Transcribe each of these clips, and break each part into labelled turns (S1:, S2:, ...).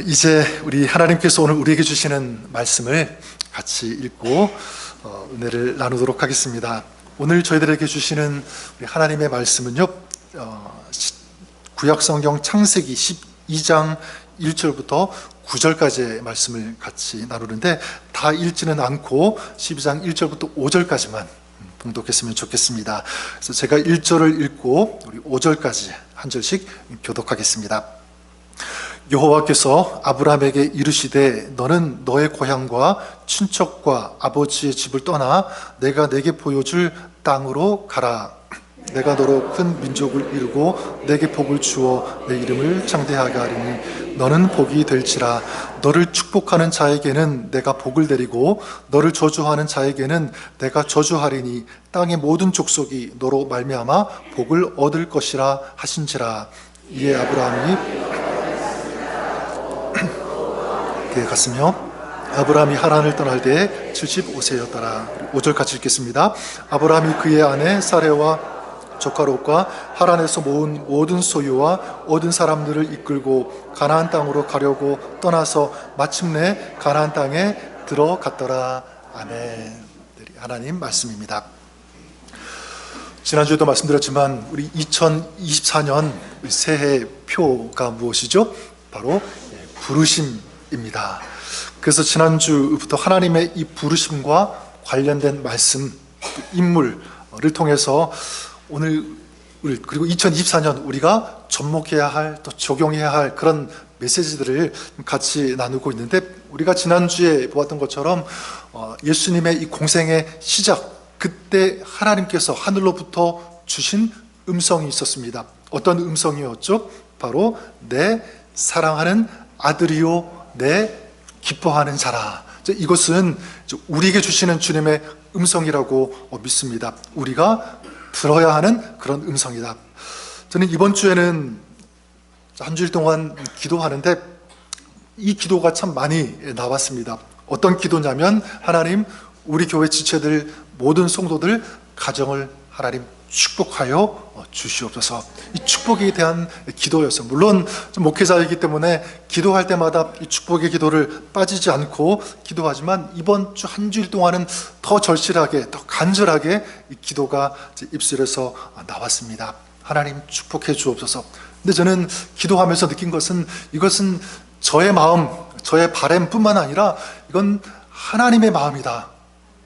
S1: 이제 우리 하나님께서 오늘 우리에게 주시는 말씀을 같이 읽고 은혜를 나누도록 하겠습니다. 오늘 저희들에게 주시는 우리 하나님의 말씀은요, 구약성경 창세기 12장 1절부터 9절까지의 말씀을 같이 나누는데, 다 읽지는 않고 12장 1절부터 5절까지만 봉독했으면 좋겠습니다. 그래서 제가 1절을 읽고 우리 5절까지 한 절씩 교독하겠습니다. 여호와께서 아브라함에게 이르시되 너는 너의 고향과 친척과 아버지의 집을 떠나 내가 내게 보여줄 땅으로 가라. 내가 너로 큰 민족을 이루고 내게 복을 주어 내 이름을 창대하게 하리니 너는 복이 될지라. 너를 축복하는 자에게는 내가 복을 내리고 너를 저주하는 자에게는 내가 저주하리니 땅의 모든 족속이 너로 말미암아 복을 얻을 것이라 하신지라. 이에 아브라함이 갔으며 아브라함이 하란을 떠날 때에 75세였더라. 5절 같이 읽겠습니다. 아브라함이 그의 아내 사레와 조카 롯과 하란에서 모은 모든 소유와 얻은 사람들을 이끌고 가나안 땅으로 가려고 떠나서 마침내 가나안 땅에 들어갔더라. 아멘. 하나님 말씀입니다. 지난주에도 말씀드렸지만 우리 2024년 새해 표가 무엇이죠? 바로 부르심입니다. 그래서 지난주부터 하나님의 이 부르심과 관련된 말씀, 인물을 통해서 오늘 그리고 2024년 우리가 접목해야 할, 또 적용해야 할 그런 메시지들을 같이 나누고 있는데, 우리가 지난주에 보았던 것처럼 예수님의 이 공생의 시작, 그때 하나님께서 하늘로부터 주신 음성이 있었습니다. 어떤 음성이었죠? 바로 내 사랑하는 아들이요 내 기뻐하는 자라. 이것은 우리에게 주시는 주님의 음성이라고 믿습니다. 우리가 들어야 하는 그런 음성이다. 저는 이번 주에는 한 주일 동안 기도하는데 이 기도가 참 많이 나왔습니다. 어떤 기도냐면, 하나님, 우리 교회 지체들 모든 성도들 가정을 하나님 축복하여 주시옵소서. 이 축복에 대한 기도였어요. 물론 목회자이기 때문에 기도할 때마다 이 축복의 기도를 빠지지 않고 기도하지만, 이번 주 한 주일 동안은 더 절실하게, 더 간절하게 이 기도가 입술에서 나왔습니다. 하나님 축복해 주옵소서. 근데 저는 기도하면서 느낀 것은, 이것은 저의 마음, 저의 바람뿐만 아니라 이건 하나님의 마음이다.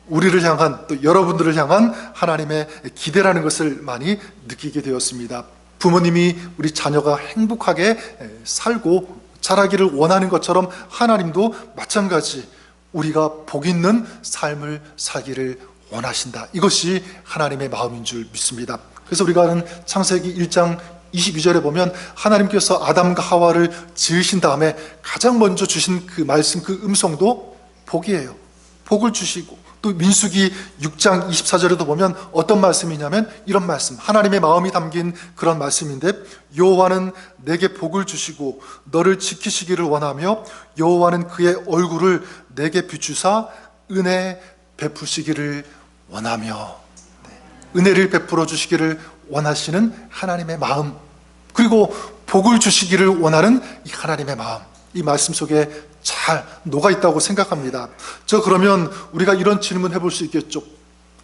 S1: 우리를 향한, 또 여러분들을 향한 하나님의 기대라는 것을 많이 느끼게 되었습니다. 부모님이 우리 자녀가 행복하게 살고 자라기를 원하는 것처럼 하나님도 마찬가지 우리가 복 있는 삶을 살기를 원하신다. 이것이 하나님의 마음인 줄 믿습니다. 그래서 우리가 아는 창세기 1장 22절에 보면 하나님께서 아담과 하와를 지으신 다음에 가장 먼저 주신 그 말씀, 그 음성도 복이에요. 복을 주시고, 또 민수기 6장 24절에도 보면 어떤 말씀이냐면 이런 말씀, 하나님의 마음이 담긴 그런 말씀인데, 여호와는 내게 복을 주시고 너를 지키시기를 원하며 여호와는 그의 얼굴을 내게 비추사 은혜 베푸시기를 원하며. 은혜를 베풀어 주시기를 원하시는 하나님의 마음, 그리고 복을 주시기를 원하는 이 하나님의 마음, 이 말씀 속에 잘 녹아 있다고 생각합니다. 그러면 우리가 이런 질문 해볼 수 있겠죠.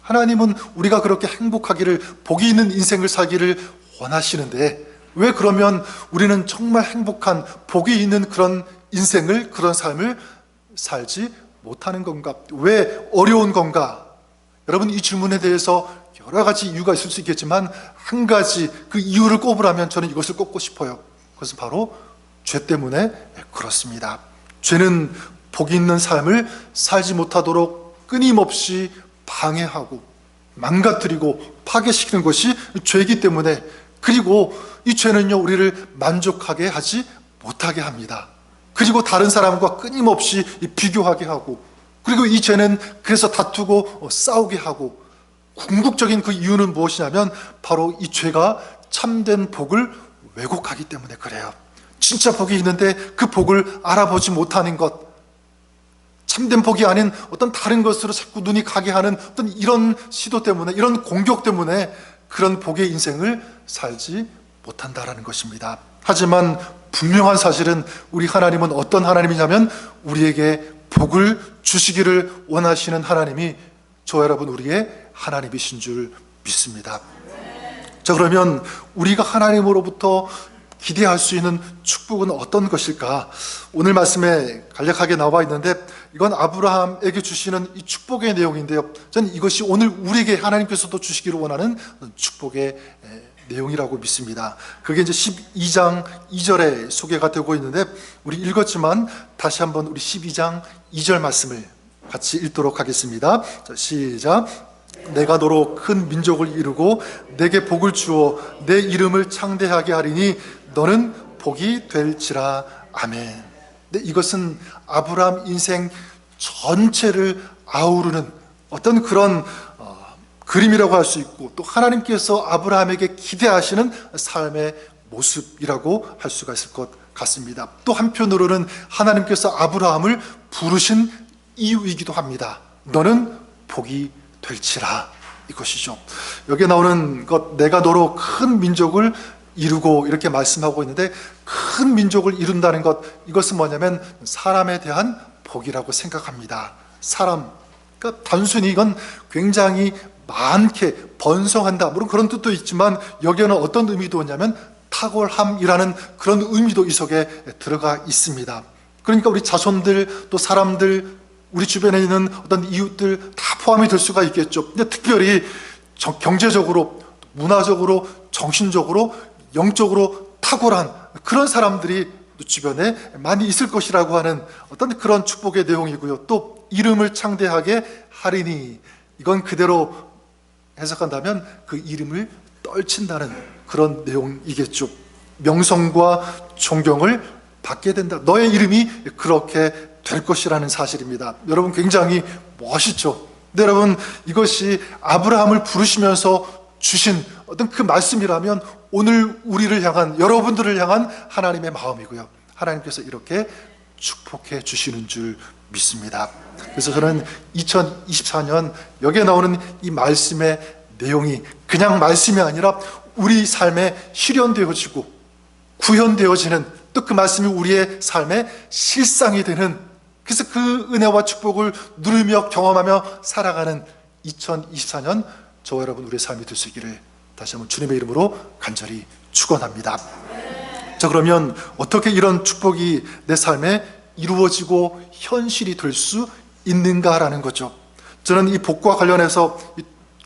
S1: 하나님은 우리가 그렇게 행복하기를, 복이 있는 인생을 살기를 원하시는데 왜 그러면 우리는 정말 행복한, 복이 있는 그런 인생을, 그런 삶을 살지 못하는 건가? 왜 어려운 건가? 여러분, 이 질문에 대해서 여러 가지 이유가 있을 수 있겠지만 한 가지, 그 이유를 꼽으라면 저는 이것을 꼽고 싶어요. 그것은 바로 죄 때문에 그렇습니다. 죄는 복 있는 삶을 살지 못하도록 끊임없이 방해하고 망가뜨리고 파괴시키는 것이 죄이기 때문에, 그리고 이 죄는요 우리를 만족하게 하지 못하게 합니다. 그리고 다른 사람과 끊임없이 비교하게 하고, 그리고 이 죄는 그래서 다투고 싸우게 하고, 궁극적인 그 이유는 무엇이냐면 바로 이 죄가 참된 복을 왜곡하기 때문에 그래요. 진짜 복이 있는데 그 복을 알아보지 못하는 것, 참된 복이 아닌 어떤 다른 것으로 자꾸 눈이 가게 하는 어떤 이런 시도 때문에, 이런 공격 때문에 그런 복의 인생을 살지 못한다라는 것입니다. 하지만 분명한 사실은 우리 하나님은 어떤 하나님이냐면 우리에게 복을 주시기를 원하시는 하나님이 저와 여러분 우리의 하나님이신 줄 믿습니다. 자, 그러면 우리가 하나님으로부터 기대할 수 있는 축복은 어떤 것일까? 오늘 말씀에 간략하게 나와 있는데 이건 아브라함에게 주시는 이 축복의 내용인데요, 저는 이것이 오늘 우리에게 하나님께서도 주시기를 원하는 축복의 내용이라고 믿습니다. 그게 이제 12장 2절에 소개가 되고 있는데 우리 읽었지만 다시 한번 우리 12장 2절 말씀을 같이 읽도록 하겠습니다. 자, 시작. 내가 너로 큰 민족을 이루고 내게 복을 주어 내 이름을 창대하게 하리니 너는 복이 될지라. 아멘. 네, 이것은 아브라함 인생 전체를 아우르는 어떤 그런 그림이라고 할 수 있고, 또 하나님께서 아브라함에게 기대하시는 삶의 모습이라고 할 수가 있을 것 같습니다. 또 한편으로는 하나님께서 아브라함을 부르신 이유이기도 합니다. 너는 복이 될지라, 이것이죠. 여기에 나오는 것, 내가 너로 큰 민족을 이루고 이렇게 말씀하고 있는데, 큰 민족을 이룬다는 것, 이것은 뭐냐면 사람에 대한 복이라고 생각합니다. 사람, 그러니까 단순히 이건 굉장히 많게 번성한다, 물론 그런 뜻도 있지만 여기에는 어떤 의미도 있냐면 탁월함이라는 그런 의미도 이 속에 들어가 있습니다. 그러니까 우리 자손들, 또 사람들, 우리 주변에 있는 어떤 이웃들 다 포함이 될 수가 있겠죠. 근데 특별히 경제적으로, 문화적으로, 정신적으로, 영적으로 탁월한 그런 사람들이 주변에 많이 있을 것이라고 하는 어떤 그런 축복의 내용이고요. 또 이름을 창대하게 하리니, 이건 그대로 해석한다면 그 이름을 떨친다는 그런 내용이겠죠. 명성과 존경을 받게 된다. 너의 이름이 그렇게 될 것이라는 사실입니다. 여러분, 굉장히 멋있죠. 근데 여러분, 이것이 아브라함을 부르시면서 주신 어떤 그 말씀이라면 오늘 우리를 향한, 여러분들을 향한 하나님의 마음이고요. 하나님께서 이렇게 축복해 주시는 줄 믿습니다. 그래서 저는 2024년 여기에 나오는 이 말씀의 내용이 그냥 말씀이 아니라 우리 삶에 실현되어지고 구현되어지는, 또 그 말씀이 우리의 삶의 실상이 되는, 그래서 그 은혜와 축복을 누리며 경험하며 살아가는 2024년 저와 여러분 우리의 삶이 될 수 있기를 다시 한번 주님의 이름으로 간절히 축원합니다. 자, 그러면 어떻게 이런 축복이 내 삶에 이루어지고 현실이 될 수 있는가라는 거죠. 저는 이 복과 관련해서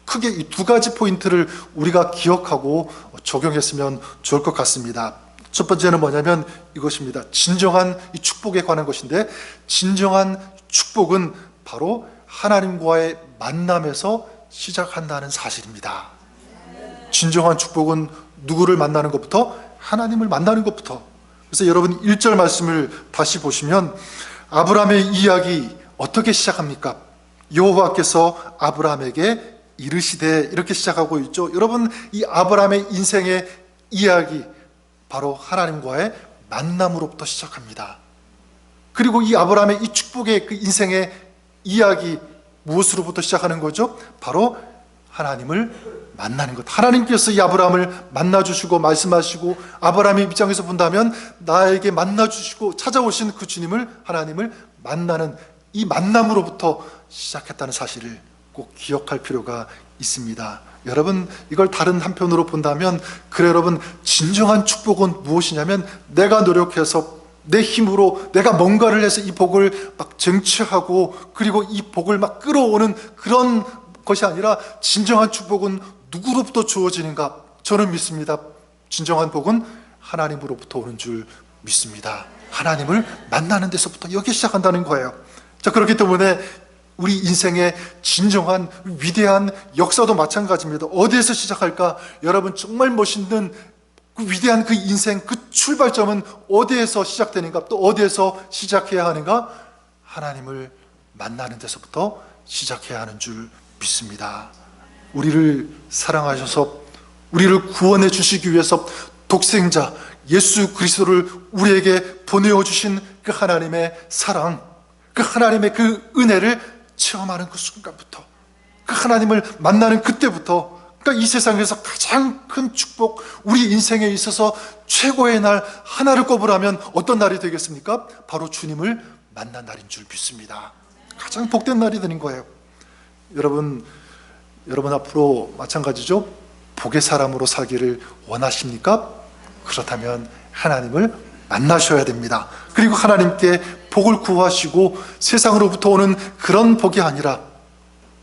S1: 크게 이 두 가지 포인트를 우리가 기억하고 적용했으면 좋을 것 같습니다. 첫 번째는 뭐냐면 이것입니다. 진정한 이 축복에 관한 것인데, 진정한 축복은 바로 하나님과의 만남에서 시작한다는 사실입니다. 진정한 축복은 누구를 만나는 것부터? 하나님을 만나는 것부터. 그래서 여러분 1절 말씀을 다시 보시면 아브라함의 이야기 어떻게 시작합니까? 여호와께서 아브라함에게 이르시되, 이렇게 시작하고 있죠. 여러분, 이 아브라함의 인생의 이야기 바로 하나님과의 만남으로부터 시작합니다. 그리고 이 아브라함의 이 축복의 그 인생의 이야기 무엇으로부터 시작하는 거죠? 바로 하나님을 만나는 것. 하나님께서 이 아브라함을 만나주시고 말씀하시고, 아브라함의 입장에서 본다면 나에게 만나주시고 찾아오신 그 주님을, 하나님을 만나는 이 만남으로부터 시작했다는 사실을 꼭 기억할 필요가 있습니다. 여러분, 이걸 다른 한편으로 본다면, 그래 여러분, 진정한 축복은 무엇이냐면 내가 노력해서 내 힘으로 내가 뭔가를 해서 이 복을 막 쟁취하고 그리고 이 복을 막 끌어오는 그런 것이 아니라, 진정한 축복은 누구로부터 주어지는가? 저는 믿습니다. 진정한 복은 하나님으로부터 오는 줄 믿습니다. 하나님을 만나는 데서부터 여기 시작한다는 거예요. 자, 그렇기 때문에 우리 인생의 진정한 위대한 역사도 마찬가지입니다. 어디에서 시작할까? 여러분, 정말 멋있는 그 위대한 그 인생, 그 출발점은 어디에서 시작되는가? 또 어디에서 시작해야 하는가? 하나님을 만나는 데서부터 시작해야 하는 줄 믿습니다. 우리를 사랑하셔서 우리를 구원해 주시기 위해서 독생자 예수 그리스도를 우리에게 보내어 주신 그 하나님의 사랑, 그 하나님의 그 은혜를 체험하는 그 순간부터, 그 하나님을 만나는 그때부터 그러니까 이 세상에서 가장 큰 축복, 우리 인생에 있어서 최고의 날 하나를 꼽으라면 어떤 날이 되겠습니까? 바로 주님을 만난 날인 줄 믿습니다. 가장 복된 날이 되는 거예요. 여러분 앞으로 마찬가지죠. 복의 사람으로 살기를 원하십니까? 그렇다면 하나님을 만나셔야 됩니다. 그리고 하나님께 복을 구하시고 세상으로부터 오는 그런 복이 아니라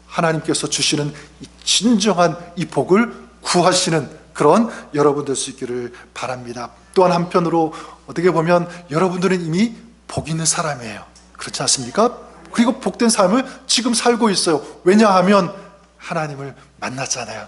S1: 하나님께서 주시는 이 진정한 이 복을 구하시는 그런 여러분 될 수 있기를 바랍니다. 또한 한편으로 어떻게 보면 여러분들은 이미 복 있는 사람이에요. 그렇지 않습니까? 그리고 복된 삶을 지금 살고 있어요. 왜냐하면 하나님을 만났잖아요.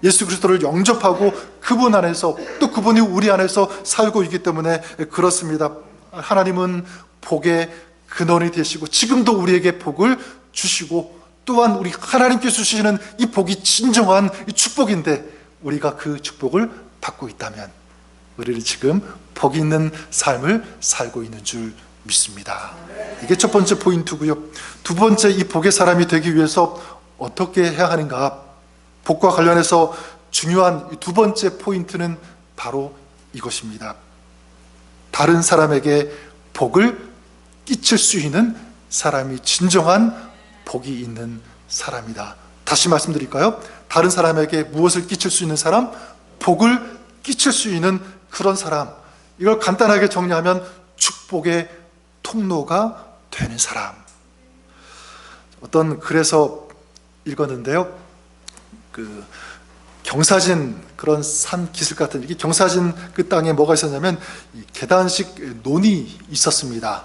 S1: 예수 그리스도를 영접하고 그분 안에서 또 그분이 우리 안에서 살고 있기 때문에 그렇습니다. 하나님은 복의 근원이 되시고 지금도 우리에게 복을 주시고 또한 우리 하나님께서 주시는 이 복이 진정한 이 축복인데 우리가 그 축복을 받고 있다면 우리는 지금 복 있는 삶을 살고 있는 줄 믿습니다. 이게 첫 번째 포인트고요. 두 번째, 이 복의 사람이 되기 위해서 어떻게 해야 하는가? 복과 관련해서 중요한 두 번째 포인트는 바로 이것입니다. 다른 사람에게 복을 끼칠 수 있는 사람이 진정한 복이 있는 사람이다. 다시 말씀드릴까요? 다른 사람에게 무엇을 끼칠 수 있는 사람? 복을 끼칠 수 있는 그런 사람. 이걸 간단하게 정리하면 축복의 통로가 되는 사람. 어떤 글에서 읽었는데요. 그 경사진 그런 산 기슭 같은 이게 경사진 그 땅에 뭐가 있었냐면 이 계단식 논이 있었습니다.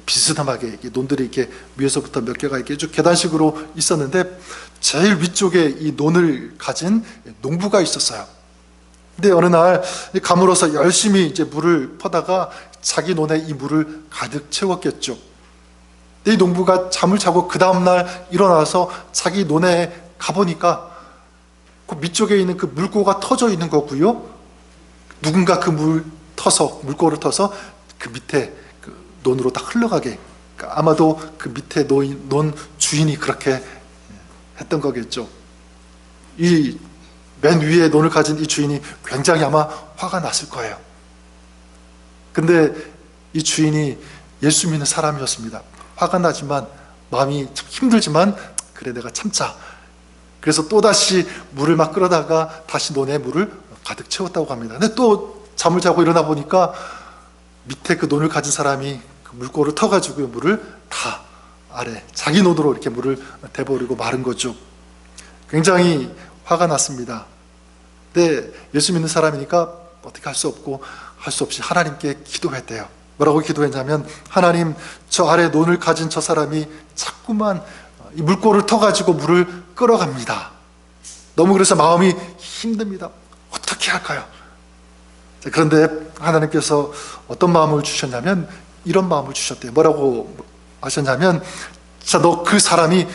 S1: 비스듬하게 논들이 이렇게 위에서부터 몇 개가 이렇게 쭉 계단식으로 있었는데 제일 위쪽에 이 논을 가진 농부가 있었어요. 근데 어느 날 가물어서 열심히 이제 물을 퍼다가 자기 논에 이 물을 가득 채웠겠죠. 근데 이 농부가 잠을 자고 그 다음날 일어나서 자기 논에 가보니까 그 밑쪽에 있는 그 물고가 터져 있는 거고요. 누군가 그 물고를 터서 그 밑에 그 논으로 다 흘러가게. 그러니까 아마도 그 밑에 논 주인이 그렇게 했던 거겠죠. 이 맨 위에 논을 가진 이 주인이 굉장히 아마 화가 났을 거예요. 근데 이 주인이 예수 믿는 사람이었습니다. 화가 나지만 마음이 참 힘들지만 그래 내가 참자. 그래서 또다시 물을 막 끌어다가 다시 논에 물을 가득 채웠다고 합니다. 근데 또 잠을 자고 일어나 보니까 밑에 그 논을 가진 사람이 그 물고를 터가지고 물을 다 아래 자기 논으로 이렇게 물을 대버리고 마른 거죠. 굉장히 화가 났습니다. 근데 예수 믿는 사람이니까 어떻게 할 수 없고 할 수 없이 하나님께 기도했대요. 뭐라고 기도했냐면 하나님, 저 아래 논을 가진 저 사람이 자꾸만 이 물고를 터가지고 물을 끌어갑니다. 너무 그래서 마음이 힘듭니다. 어떻게 할까요? 그런데 하나님께서 어떤 마음을 주셨냐면 이런 마음을 주셨대요. 뭐라고 하셨냐면 자, 너 그 사람이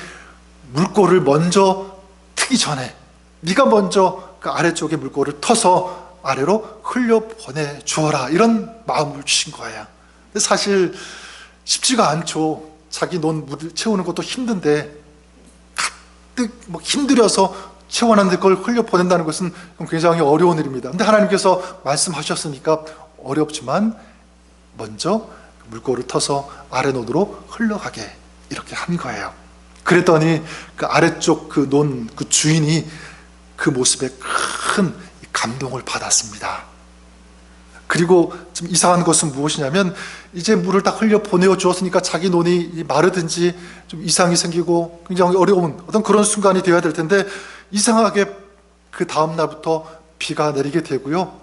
S1: 물고를 먼저 트기 전에 네가 먼저 그 아래쪽에 물고를 터서 아래로 흘려보내 주어라. 이런 마음을 주신 거예요. 근데 사실 쉽지가 않죠. 자기 논 물을 채우는 것도 힘든데 가득 힘들여서 채워놨는데 그걸 흘려보낸다는 것은 굉장히 어려운 일입니다. 근데 하나님께서 말씀하셨으니까 어렵지만 먼저 물고를 터서 아래 논으로 흘러가게 이렇게 한 거예요. 그랬더니 그 아래쪽 그 논 그 주인이 그 모습에 큰 감동을 받았습니다. 그리고 좀 이상한 것은 무엇이냐면 이제 물을 다 흘려 보내어 주었으니까 자기 논이 마르든지 좀 이상이 생기고 굉장히 어려운 어떤 그런 순간이 되어야 될 텐데 이상하게 그 다음 날부터 비가 내리게 되고요.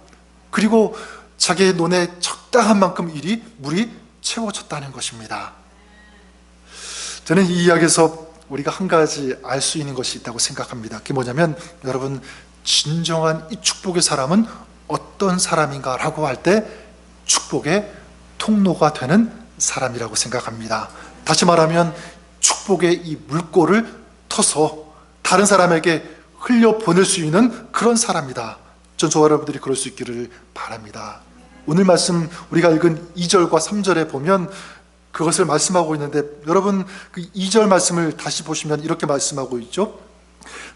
S1: 그리고 자기 논에 적당한 만큼 물이 채워졌다는 것입니다. 저는 이 이야기에서 우리가 한 가지 알 수 있는 것이 있다고 생각합니다. 그게 뭐냐면 여러분 진정한 이 축복의 사람은 어떤 사람인가 라고 할 때 축복의 통로가 되는 사람이라고 생각합니다. 다시 말하면 축복의 이 물꼬를 터서 다른 사람에게 흘려보낼 수 있는 그런 사람이다. 전 저와 여러분들이 그럴 수 있기를 바랍니다. 오늘 말씀 우리가 읽은 2절과 3절에 보면 그것을 말씀하고 있는데 여러분 그 2절 말씀을 다시 보시면 이렇게 말씀하고 있죠.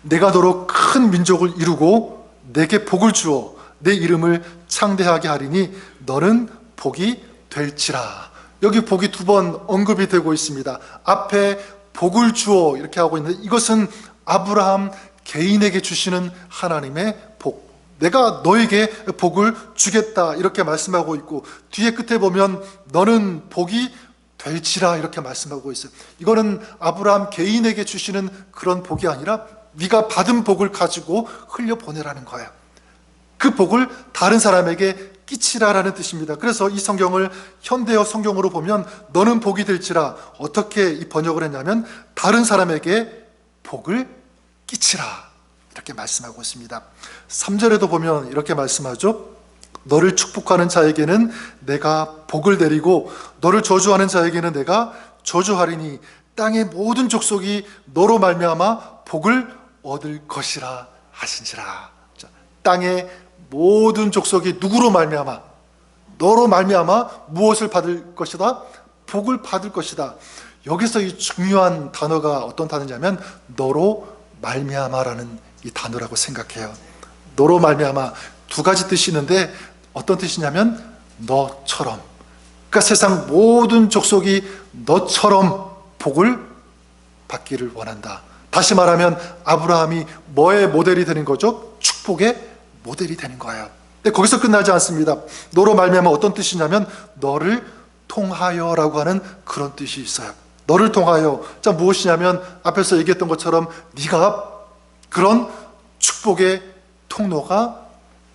S1: 내가 너로 큰 민족을 이루고 내게 복을 주어 내 이름을 창대하게 하리니 너는 복이 될지라. 여기 복이 두 번 언급이 되고 있습니다. 앞에 복을 주어 이렇게 하고 있는데, 이것은 아브라함 개인에게 주시는 하나님의 복, 내가 너에게 복을 주겠다 이렇게 말씀하고 있고, 뒤에 끝에 보면 너는 복이 될지라 이렇게 말씀하고 있어요. 이거는 아브라함 개인에게 주시는 그런 복이 아니라 네가 받은 복을 가지고 흘려보내라는 거예요. 그 복을 다른 사람에게 끼치라라는 뜻입니다. 그래서 이 성경을 현대어 성경으로 보면 너는 복이 될지라, 어떻게 이 번역을 했냐면 다른 사람에게 복을 끼치라 이렇게 말씀하고 있습니다. 3절에도 보면 이렇게 말씀하죠. 너를 축복하는 자에게는 내가 복을 내리고 너를 저주하는 자에게는 내가 저주하리니 땅의 모든 족속이 너로 말미암아 복을 얻을 것이라 하신지라. 땅의 모든 족속이 누구로 말미암아? 너로 말미암아 무엇을 받을 것이다? 복을 받을 것이다. 여기서 이 중요한 단어가 어떤 단어냐면 너로 말미암아라는 이 단어라고 생각해요. 너로 말미암아, 두 가지 뜻이 있는데 어떤 뜻이냐면 너처럼, 그러니까 세상 모든 족속이 너처럼 복을 받기를 원한다. 다시 말하면 아브라함이 뭐의 모델이 되는 거죠? 축복의 모델이 되는 거예요. 근데 거기서 끝나지 않습니다. 너로 말미암아 어떤 뜻이냐면 너를 통하여라고 하는 그런 뜻이 있어요. 너를 통하여. 자, 무엇이냐면 앞에서 얘기했던 것처럼 네가 그런 축복의 통로가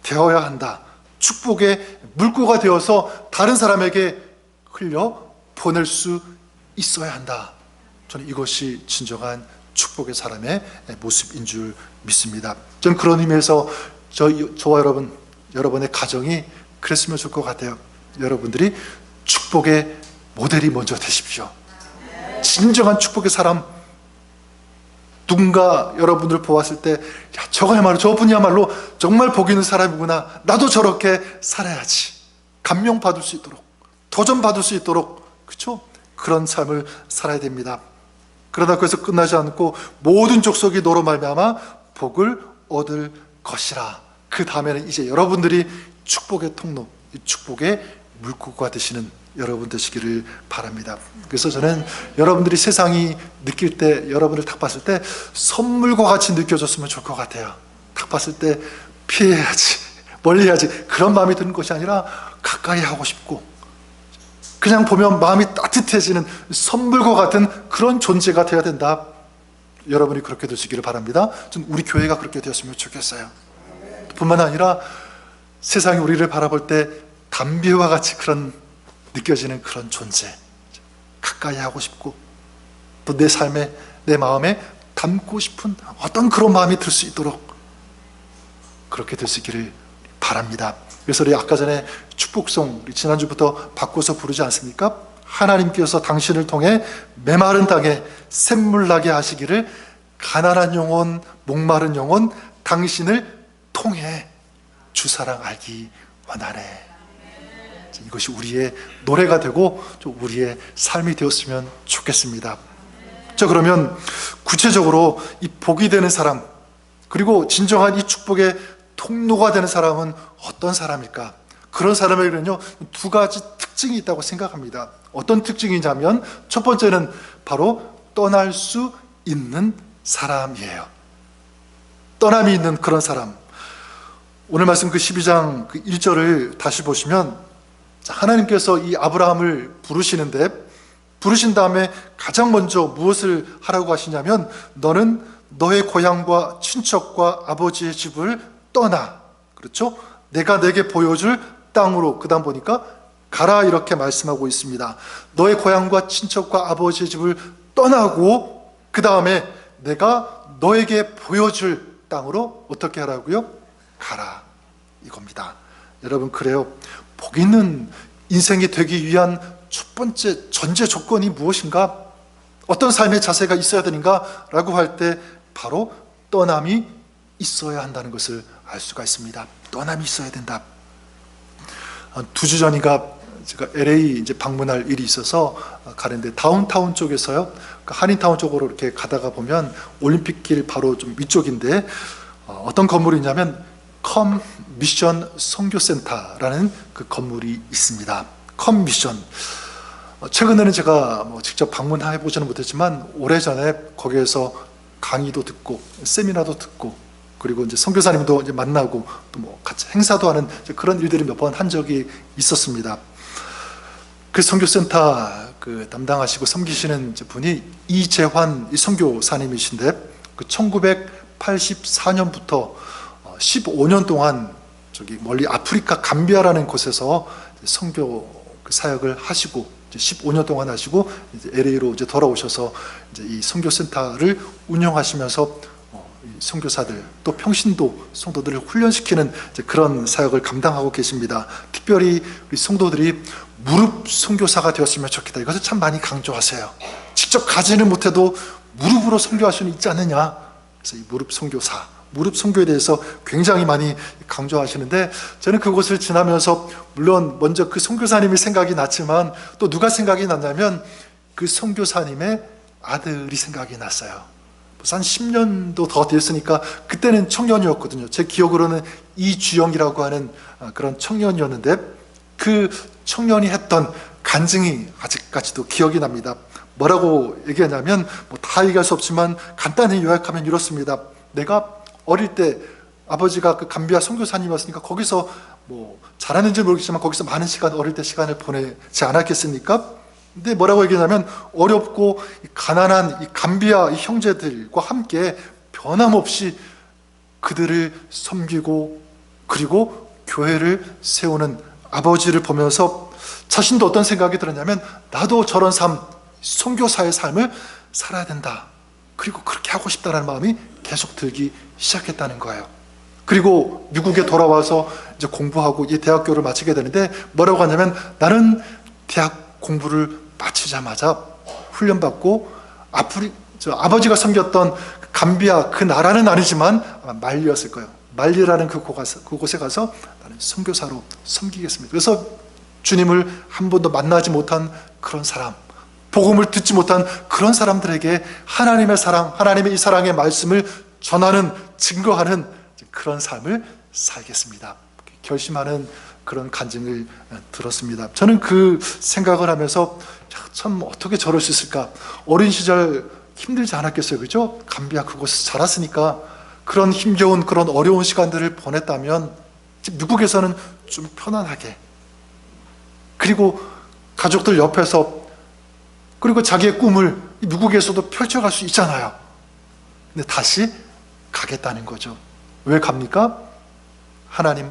S1: 되어야 한다. 축복의 물꼬가 되어서 다른 사람에게 흘려 보낼 수 있어야 한다. 저는 이것이 진정한 축복의 사람의 모습인 줄 믿습니다. 저는 그런 의미에서 저와 여러분의 가정이 그랬으면 좋을 것 같아요. 여러분들이 축복의 모델이 먼저 되십시오. 진정한 축복의 사람, 누군가 여러분들 보았을 때 야, 저분이야말로 정말 복 있는 사람이구나, 나도 저렇게 살아야지, 감명받을 수 있도록, 도전받을 수 있도록, 그렇죠? 그런 삶을 살아야 됩니다. 그러다 그래서 끝나지 않고 모든 족속이 너로 말미암아 복을 얻을 것이라. 그 다음에는 이제 여러분들이 축복의 통로, 축복의 물고기가 되시는 여러분 되시기를 바랍니다. 그래서 저는 여러분들이 세상이 느낄 때, 여러분을 딱 봤을 때 선물과 같이 느껴졌으면 좋을 것 같아요. 딱 봤을 때 피해야지, 멀리해야지, 그런 마음이 드는 것이 아니라 가까이 하고 싶고, 그냥 보면 마음이 따뜻해지는 선물과 같은 그런 존재가 되어야 된다. 여러분이 그렇게 되시기를 바랍니다. 전 우리 교회가 그렇게 되었으면 좋겠어요. 뿐만 아니라 세상이 우리를 바라볼 때 담비와 같이 그런 느껴지는 그런 존재, 가까이 하고 싶고 또 내 삶에, 내 마음에 담고 싶은 어떤 그런 마음이 들 수 있도록 그렇게 되시기를 바랍니다. 그래서 우리 아까 전에 축복송 우리 지난주부터 바꿔서 부르지 않습니까? 하나님께서 당신을 통해 메마른 땅에 샘물 나게 하시기를, 가난한 영혼, 목마른 영혼 당신을 통해 주사랑 알기 원하네. 이것이 우리의 노래가 되고 우리의 삶이 되었으면 좋겠습니다. 자, 그러면 구체적으로 이 복이 되는 사람, 그리고 진정한 이 축복의 통로가 되는 사람은 어떤 사람일까? 그런 사람에게는요, 두 가지 특징이 있다고 생각합니다. 어떤 특징이냐면 첫 번째는 바로 떠날 수 있는 사람이에요. 떠남이 있는 그런 사람. 오늘 말씀 그 12장 그 1절을 다시 보시면 하나님께서 이 아브라함을 부르시는데, 부르신 다음에 가장 먼저 무엇을 하라고 하시냐면 너는 너의 고향과 친척과 아버지의 집을 떠나, 그렇죠? 내가 내게 보여줄 땅으로, 그 다음 보니까 가라 이렇게 말씀하고 있습니다. 너의 고향과 친척과 아버지의 집을 떠나고 그 다음에 내가 너에게 보여줄 땅으로 어떻게 하라고요? 가라, 이겁니다. 여러분, 그래요. 복 있는 인생이 되기 위한 첫 번째 전제 조건이 무엇인가? 어떤 삶의 자세가 있어야 되는가? 라고 할 때 바로 떠남이 있어야 한다는 것을 알 수가 있습니다. 떠남이 있어야 된다. 2주 전인가 제가 LA 이제 방문할 일이 있어서 가는데 다운타운 쪽에서요, 한인타운 쪽으로 이렇게 가다가 보면 올림픽길 바로 좀 위쪽인데 어떤 건물이 있냐면 컴미션 선교센터라는 그 건물이 있습니다. 컴미션. 최근에는 제가 직접 방문해 보지는 못했지만 오래전에 거기에서 강의도 듣고 세미나도 듣고 그리고 이제 선교사님도 이제 만나고 또 뭐 같이 행사도 하는 그런 일들을 몇 번 한 적이 있었습니다. 그 선교센터 그 담당하시고 섬기시는 분이 이재환 선교사님이신데 그 1984년부터 15년 동안 저기 멀리 아프리카 감비아라는 곳에서 선교 사역을 하시고 15년 동안 하시고 이제 LA로 이제 돌아오셔서 이제 이 선교센터를 운영하시면서 선교사들 또 평신도 성도들을 훈련시키는 그런 사역을 감당하고 계십니다. 특별히 우리 성도들이 무릎 선교사가 되었으면 좋겠다. 이것을 참 많이 강조하세요. 직접 가지는 못해도 무릎으로 선교할 수는 있지 않느냐. 그래서 이 무릎 선교사, 무릎 선교에 대해서 굉장히 많이 강조하시는데 저는 그곳을 지나면서 물론 먼저 그 선교사님이 생각이 났지만 또 누가 생각이 났냐면 그 선교사님의 아들이 생각이 났어요. 한 10년도 더 됐으니까 그때는 청년이었거든요. 제 기억으로는 이주영이라고 하는 그런 청년이었는데 그 청년이 했던 간증이 아직까지도 기억이 납니다. 뭐라고 얘기하냐면 뭐 다 얘기할 수 없지만 간단히 요약하면 이렇습니다. 내가 어릴 때 아버지가 그 감비아 선교사님이었으니까 거기서 뭐 잘하는지 모르겠지만 거기서 많은 시간 어릴 때 시간을 보내지 않았겠습니까? 근데 뭐라고 얘기하냐면 어렵고 가난한 이 감비아 이 형제들과 함께 변함없이 그들을 섬기고 그리고 교회를 세우는 아버지를 보면서 자신도 어떤 생각이 들었냐면 나도 저런 삶, 선교사의 삶을 살아야 된다. 그리고 그렇게 하고 싶다는 마음이 계속 들기 시작했다는 거예요. 그리고 미국에 돌아와서 이제 공부하고 이 대학교를 마치게 되는데 뭐라고 하냐면 나는 대학 공부를 마치자마자 훈련받고 아버지가 섬겼던 감비아 그 나라는 아니지만 아마 말리였을 거예요. 말리라는 그곳에 가서 나는 선교사로 섬기겠습니다. 그래서 주님을 한 번도 만나지 못한 그런 사람, 복음을 듣지 못한 그런 사람들에게 하나님의 사랑, 하나님의 이 사랑의 말씀을 전하는, 증거하는 그런 삶을 살겠습니다. 결심하는 그런 간증을 들었습니다. 저는 그 생각을 하면서 참 어떻게 저럴 수 있을까? 어린 시절 힘들지 않았겠어요, 그죠? 감비아 그곳에서 자랐으니까 그런 힘겨운 그런 어려운 시간들을 보냈다면 미국에서는 좀 편안하게 그리고 가족들 옆에서 그리고 자기의 꿈을 미국에서도 펼쳐갈 수 있잖아요. 근데 다시 가겠다는 거죠. 왜 갑니까? 하나님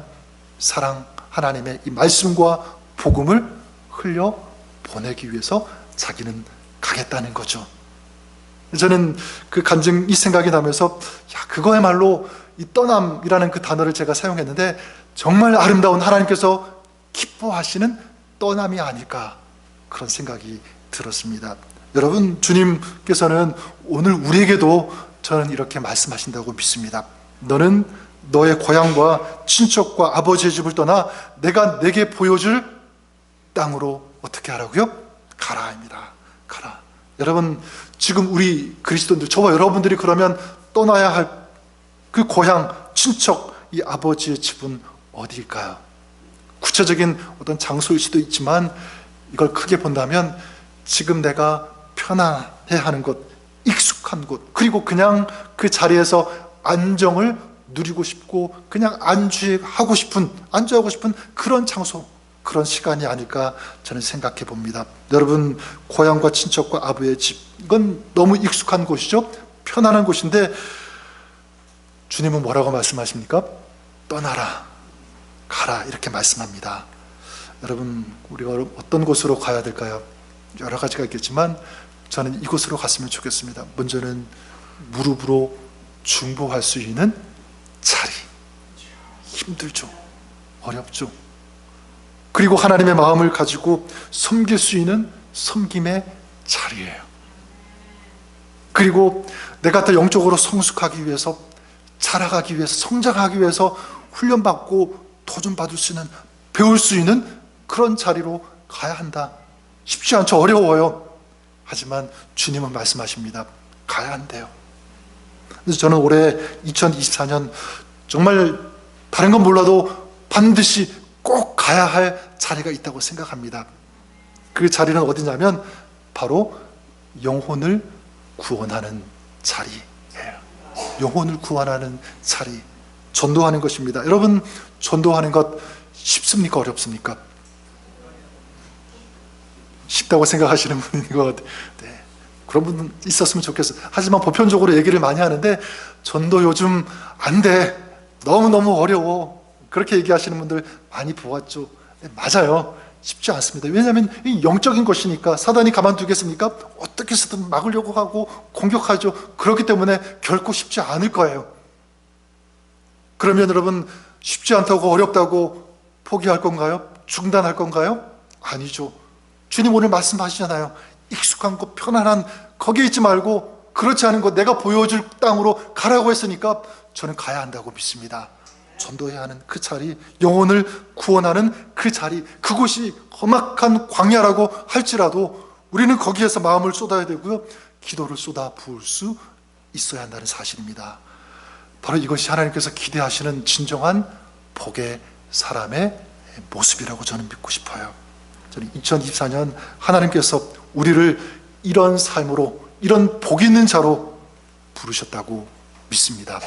S1: 사랑, 하나님의 이 말씀과 복음을 흘려 보내기 위해서 자기는 가겠다는 거죠. 저는 그 간증 이 생각이 나면서 그거야말로 이 떠남이라는 그 단어를 제가 사용했는데 정말 아름다운 하나님께서 기뻐하시는 떠남이 아닐까 그런 생각이 들었습니다. 여러분, 주님께서는 오늘 우리에게도 저는 이렇게 말씀하신다고 믿습니다. 너는 너의 고향과 친척과 아버지의 집을 떠나 내가 내게 보여줄 땅으로 어떻게 하라고요? 가라입니다. 가라. 여러분, 지금 우리 그리스도인들, 저와 여러분들이 그러면 떠나야 할 그 고향, 친척, 이 아버지의 집은 어디일까요? 구체적인 어떤 장소일 수도 있지만 이걸 크게 본다면 지금 내가 편안해하는 곳, 익숙한 곳, 그리고 그냥 그 자리에서 안정을 누리고 싶고 그냥 안주하고 싶은 그런 장소, 그런 시간이 아닐까 저는 생각해 봅니다. 여러분, 고향과 친척과 아버지의 집, 이건 너무 익숙한 곳이죠. 편안한 곳인데 주님은 뭐라고 말씀하십니까? 떠나라, 가라, 이렇게 말씀합니다. 여러분, 우리가 어떤 곳으로 가야 될까요? 여러 가지가 있겠지만 저는 이곳으로 갔으면 좋겠습니다. 먼저는 무릎으로 중보할 수 있는 자리. 힘들죠. 어렵죠. 그리고 하나님의 마음을 가지고 섬길 수 있는 섬김의 자리예요. 그리고 내가 더 영적으로 성숙하기 위해서, 자라가기 위해서, 성장하기 위해서 훈련받고 도전받을 수 있는, 배울 수 있는 그런 자리로 가야 한다. 쉽지 않죠. 어려워요. 하지만 주님은 말씀하십니다. 가야 한대요. 그래서 저는 올해 2024년 정말 다른 건 몰라도 반드시 꼭 가야 할 자리가 있다고 생각합니다. 그 자리는 어디냐면 바로 영혼을 구원하는 자리예요. 영혼을 구원하는 자리, 전도하는 것입니다. 여러분, 전도하는 것 쉽습니까? 어렵습니까? 쉽다고 생각하시는 분인 것 같아요. 네, 그런 분 있었으면 좋겠어요. 하지만 보편적으로 얘기를 많이 하는데 전도 요즘 안 돼, 너무너무 어려워, 그렇게 얘기하시는 분들 많이 보았죠. 네, 맞아요. 쉽지 않습니다. 왜냐하면 이 영적인 것이니까 사단이 가만두겠습니까? 어떻게 해서든 막으려고 하고 공격하죠. 그렇기 때문에 결코 쉽지 않을 거예요. 그러면 여러분, 쉽지 않다고 어렵다고 포기할 건가요? 중단할 건가요? 아니죠. 주님 오늘 말씀하시잖아요. 익숙한 곳, 편안한 거기에 있지 말고 그렇지 않은 곳, 내가 보여줄 땅으로 가라고 했으니까 저는 가야 한다고 믿습니다. 전도해야 하는 그 자리, 영혼을 구원하는 그 자리, 그곳이 험악한 광야라고 할지라도 우리는 거기에서 마음을 쏟아야 되고요, 기도를 쏟아 부을 수 있어야 한다는 사실입니다. 바로 이것이 하나님께서 기대하시는 진정한 복의 사람의 모습이라고 저는 믿고 싶어요. 저는 2024년 하나님께서 우리를 이런 삶으로, 이런 복 있는 자로 부르셨다고 믿습니다.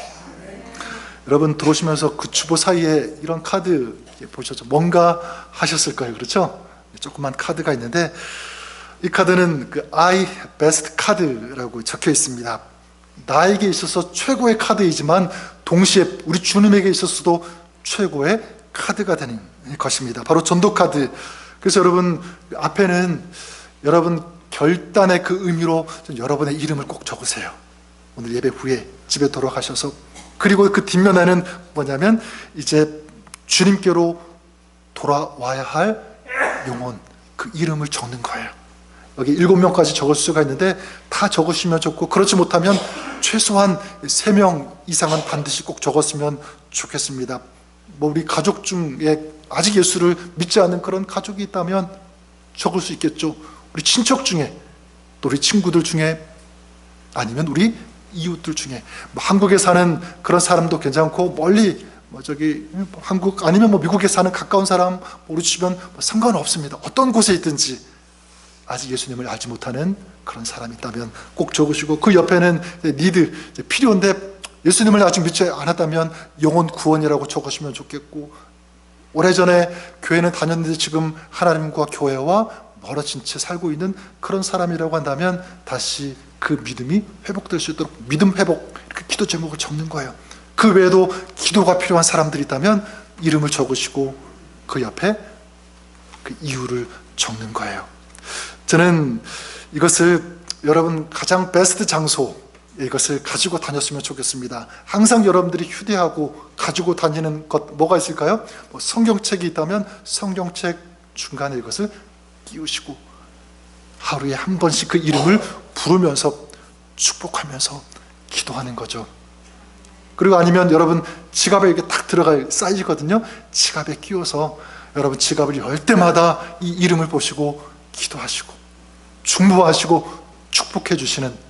S1: 여러분, 들어오시면서 그 주보 사이에 이런 카드 보셨죠? 뭔가 하셨을 거예요. 그렇죠? 조그만 카드가 있는데 이 카드는 그 I best 카드라고 적혀 있습니다. 나에게 있어서 최고의 카드이지만 동시에 우리 주님에게 있어서도 최고의 카드가 되는 것입니다. 바로 전도 카드. 그래서 여러분, 앞에는 여러분 결단의 그 의미로 여러분의 이름을 꼭 적으세요. 오늘 예배 후에 집에 돌아가셔서. 그리고 그 뒷면에는 뭐냐면 이제 주님께로 돌아와야 할 영혼, 그 이름을 적는 거예요. 여기 7명까지 적을 수가 있는데 다 적으시면 좋고, 그렇지 못하면 최소한 3명 이상은 반드시 꼭 적었으면 좋겠습니다. 뭐 우리 가족 중에 아직 예수를 믿지 않는 그런 가족이 있다면 적을 수 있겠죠. 우리 친척 중에, 또 우리 친구들 중에, 아니면 우리 이웃들 중에, 뭐 한국에 사는 그런 사람도 괜찮고, 멀리 뭐 저기 한국 아니면 뭐 미국에 사는 가까운 사람, 우리 주변 뭐 상관없습니다. 어떤 곳에 있든지 아직 예수님을 알지 못하는 그런 사람이 있다면 꼭 적으시고, 그 옆에는 니드, 필요한데 예수님을 아직 믿지 않았다면 영혼 구원이라고 적으시면 좋겠고, 오래전에 교회는 다녔는데 지금 하나님과 교회와 멀어진 채 살고 있는 그런 사람이라고 한다면 다시 그 믿음이 회복될 수 있도록 믿음 회복, 이렇게 기도 제목을 적는 거예요. 그 외에도 기도가 필요한 사람들이 있다면 이름을 적으시고 그 옆에 그 이유를 적는 거예요. 저는 이것을 여러분 가장 베스트 장소, 이것을 가지고 다녔으면 좋겠습니다. 항상 여러분들이 휴대하고 가지고 다니는 것 뭐가 있을까요? 뭐 성경책이 있다면 성경책 중간에 이것을 끼우시고 하루에 한 번씩 그 이름을 부르면서 축복하면서 기도하는 거죠. 그리고 아니면 여러분 지갑에 이렇게 딱 들어갈 사이즈거든요. 지갑에 끼워서 여러분 지갑을 열 때마다 이 이름을 보시고 기도하시고 중보하시고 축복해 주시는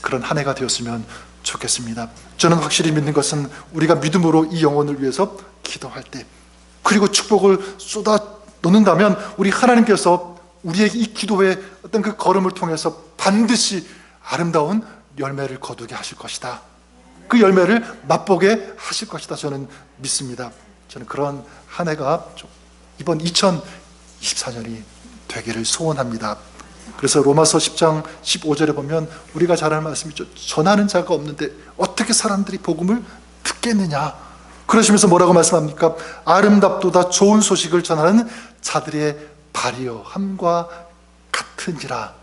S1: 그런 한 해가 되었으면 좋겠습니다. 저는 확실히 믿는 것은 우리가 믿음으로 이 영혼을 위해서 기도할 때, 그리고 축복을 쏟아 놓는다면 우리 하나님께서 우리의 이 기도의 어떤 그 걸음을 통해서 반드시 아름다운 열매를 거두게 하실 것이다. 그 열매를 맛보게 하실 것이다. 저는 믿습니다. 저는 그런 한 해가 이번 2024년이 되기를 소원합니다. 그래서 로마서 10장 15절에 보면 우리가 잘 아는 말씀이죠. 전하는 자가 없는데 어떻게 사람들이 복음을 듣겠느냐. 그러시면서 뭐라고 말씀합니까? 아름답도다 좋은 소식을 전하는 자들의 발이여함과 같은지라.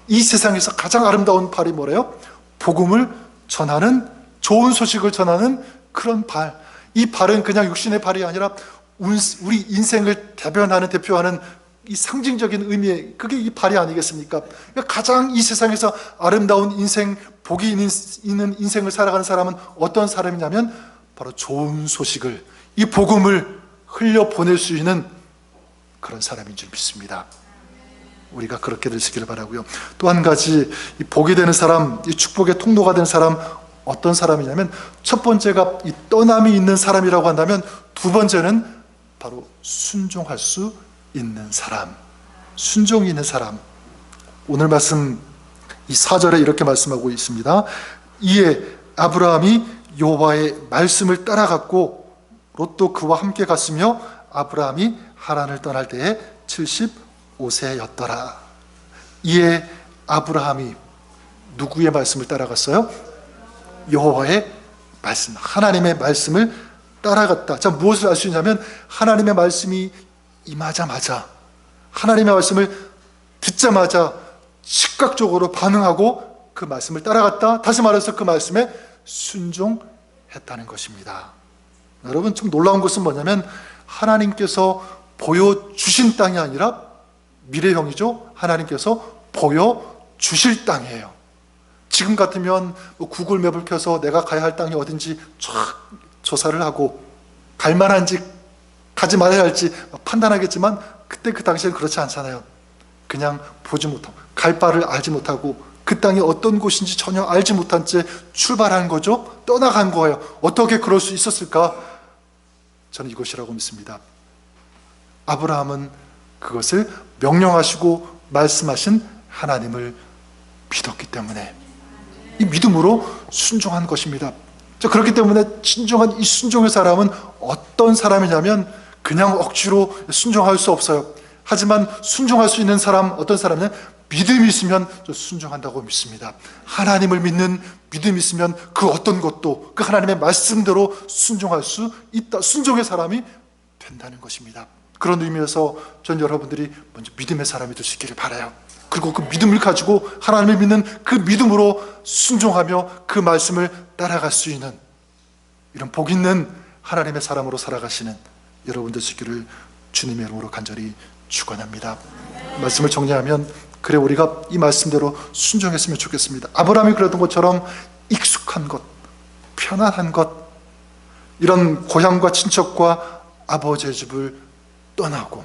S1: 이 세상에서 가장 아름다운 발이 뭐래요? 복음을 전하는, 좋은 소식을 전하는 그런 발. 이 발은 그냥 육신의 발이 아니라 우리 인생을 대표하는 이 상징적인 의미의, 그게 이 발이 아니겠습니까? 그러니까 가장 이 세상에서 아름다운 인생, 복이 있는 인생을 살아가는 사람은 어떤 사람이냐면 바로 좋은 소식을, 이 복음을 흘려보낼 수 있는 그런 사람인 줄 믿습니다. 우리가 그렇게 되시기를 바라고요. 또 한 가지, 이 복이 되는 사람, 이 축복의 통로가 되는 사람, 어떤 사람이냐면, 첫 번째가 이 떠남이 있는 사람이라고 한다면, 두 번째는 바로 순종할 수 있는 사람, 순종이 있는 사람. 오늘 말씀 이 4절에 이렇게 말씀하고 있습니다. 이에 아브라함이 여호와의 말씀을 따라갔고 롯도 그와 함께 갔으며 아브라함이 하란을 떠날 때에 75세였더라. 이에 아브라함이 누구의 말씀을 따라갔어요? 여호와의 말씀, 하나님의 말씀을 따라갔다. 자, 무엇을 알 수 있냐면 하나님의 말씀이 임하자마자, 하나님의 말씀을 듣자마자 즉각적으로 반응하고 그 말씀을 따라갔다. 다시 말해서 그 말씀에 순종했다는 것입니다. 여러분, 좀 놀라운 것은 뭐냐면 하나님께서 보여주신 땅이 아니라 미래형이죠. 하나님께서 보여주실 땅이에요. 지금 같으면 구글맵을 켜서 내가 가야 할 땅이 어딘지 쫙 조사를 하고 갈 만한지 가지 말아야 할지 판단하겠지만, 그때 그 당시에는 그렇지 않잖아요. 그냥 보지 못하고 갈 바를 알지 못하고 그 땅이 어떤 곳인지 전혀 알지 못한 채 출발한 거죠. 떠나간 거예요. 어떻게 그럴 수 있었을까? 저는 이것이라고 믿습니다. 아브라함은 그것을 명령하시고 말씀하신 하나님을 믿었기 때문에 이 믿음으로 순종한 것입니다. 그렇기 때문에 진정한 이 순종의 사람은 어떤 사람이냐면 그냥 억지로 순종할 수 없어요. 하지만 순종할 수 있는 사람, 어떤 사람은 믿음이 있으면 순종한다고 믿습니다. 하나님을 믿는 믿음이 있으면 그 어떤 것도 그 하나님의 말씀대로 순종할 수 있다. 순종의 사람이 된다는 것입니다. 그런 의미에서 전 여러분들이 먼저 믿음의 사람이 될 수 있기를 바라요. 그리고 그 믿음을 가지고 하나님을 믿는 그 믿음으로 순종하며 그 말씀을 따라갈 수 있는 이런 복 있는 하나님의 사람으로 살아가시는 여러분 되시기를 주님의 이름으로 간절히 축원합니다. 말씀을 정리하면, 그래 우리가 이 말씀대로 순종했으면 좋겠습니다. 아브라함이 그랬던 것처럼 익숙한 것, 편안한 것, 이런 고향과 친척과 아버지의 집을 떠나고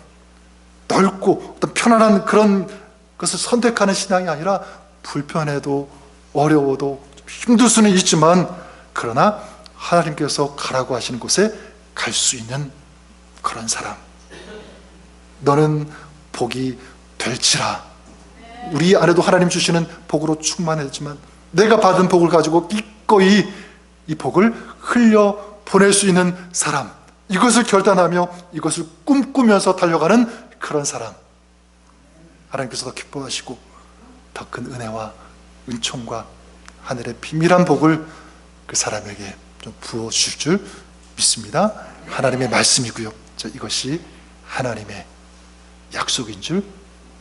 S1: 넓고 어떤 편안한 그런 것을 선택하는 신앙이 아니라 불편해도 어려워도 힘들 수는 있지만, 그러나 하나님께서 가라고 하시는 곳에 갈 수 있는 그런 사람. 너는 복이 될지라. 우리 안에도 하나님 주시는 복으로 충만했지만 내가 받은 복을 가지고 기꺼이 이 복을 흘려 보낼 수 있는 사람, 이것을 결단하며 이것을 꿈꾸면서 달려가는 그런 사람, 하나님께서 더 기뻐하시고 더 큰 은혜와 은총과 하늘의 비밀한 복을 그 사람에게 좀 부어주실 줄 믿습니다. 하나님의 말씀이고요, 이것이 하나님의 약속인 줄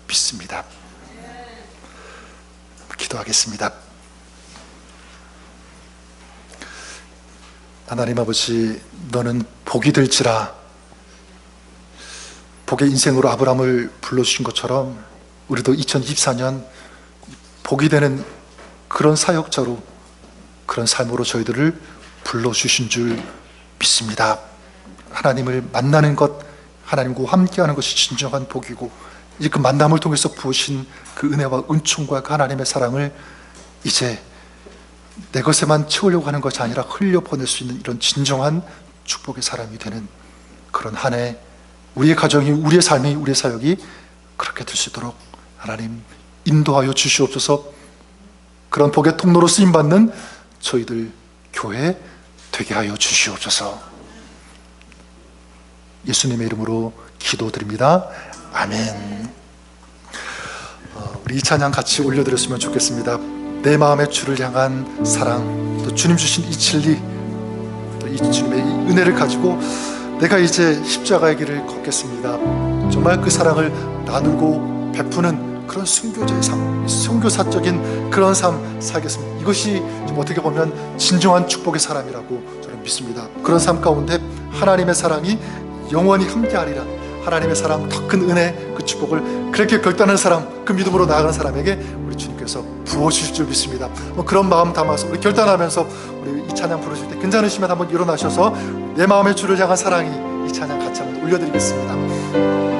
S1: 믿습니다. 기도하겠습니다. 하나님 아버지, 너는 복이 될지라. 복의 인생으로 아브라함을 불러주신 것처럼 우리도 2024년 복이 되는 그런 사역자로, 그런 삶으로 저희들을 불러주신 줄 믿습니다. 하나님을 만나는 것, 하나님과 함께하는 것이 진정한 복이고, 이제 그 만남을 통해서 부으신 그 은혜와 은총과 그 하나님의 사랑을 이제 내 것에만 채우려고 하는 것이 아니라 흘려보낼 수 있는 이런 진정한 축복의 사람이 되는 그런 한 해, 우리의 가정이, 우리의 삶이, 우리의 사역이 그렇게 될 수 있도록 하나님 인도하여 주시옵소서. 그런 복의 통로로 쓰임받는 저희들 교회 되게 하여 주시옵소서. 예수님의 이름으로 기도드립니다. 아멘. 우리 이 찬양 같이 올려드렸으면 좋겠습니다. 내 마음의 주를 향한 사랑, 또 주님 주신 이 진리, 또 이 주님의 이 은혜를 가지고 내가 이제 십자가의 길을 걷겠습니다. 정말 그 사랑을 나누고 베푸는 그런 순교자의 삶, 순교사적인 그런 삶 살겠습니다. 이것이 어떻게 보면 진정한 축복의 사람이라고 저는 믿습니다. 그런 삶 가운데 하나님의 사랑이 영원히 함께하리라. 하나님의 사랑, 더 큰 은혜, 그 축복을 그렇게 결단하는 사람, 그 믿음으로 나아가는 사람에게 우리 주님께서 부어주실 줄 믿습니다. 그런 마음 담아서 우리 결단하면서 우리 이 찬양 부르실 때 괜찮으시면 한번 일어나셔서 내 마음의 주를 향한 사랑이, 이 찬양 같이 한번 올려드리겠습니다.